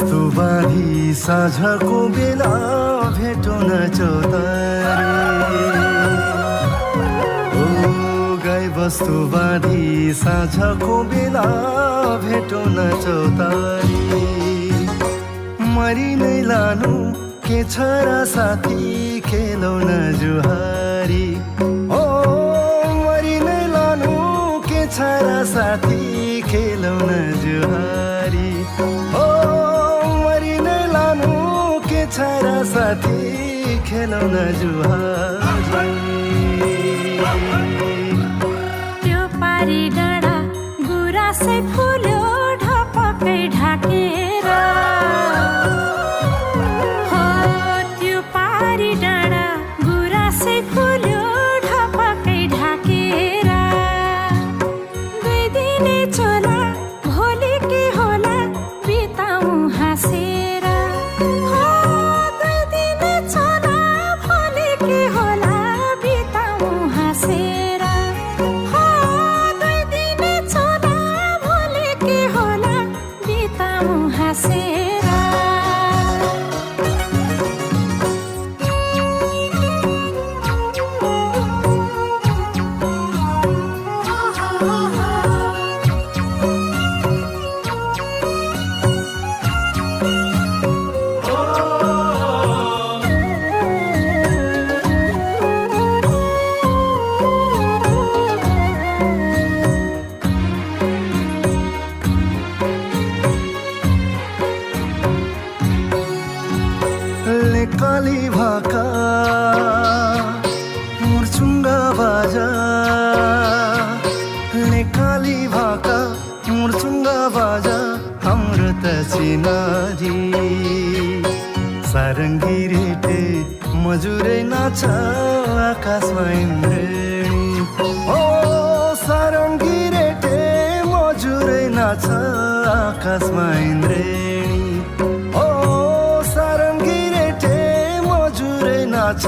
वस्तु बाँधी साँझको बेला भेटो न चौतारी। ओ गाई वस्तु बाँधी साँझको बेला भेटो न चौतारी। मरि नै लानु के छ र साथी खेलौ न जुहारी। ओ मरि नै लानु के छ र साथी खेलौ न जुहारी। ओ मरि नै लानु के छ र साथी खेलौ न जुहारी। त्यो पारी डाँडा गुराँसै फुल्यो ढपकै ढाकेर। हो त्यो पारी डाँडा गुराँसै फुल्यो ढपकै ढाकेर। दुई दिने चोला भोलि के होला बिताउँ हाँसेर। हो दुई दिने चोला भोलि के होला बिताउँ हाँसेर। हो दुई दिने चोला भोलि के होला बिताउँ हाँसेर। काली भाका मुर्चुङ्गा बाजा। काली भाका मुर्चुङ्गा बाजा हाम्रो त चिनारी। सारङ्गी रेटे मजुरै नाच आकाशमा इन्द्रेणी। ओ सारङ्गी रेटे मजुरै नाच आकाशमा इन्द्रेणी। ओ सारङ्गी रेटे मजुरै नाच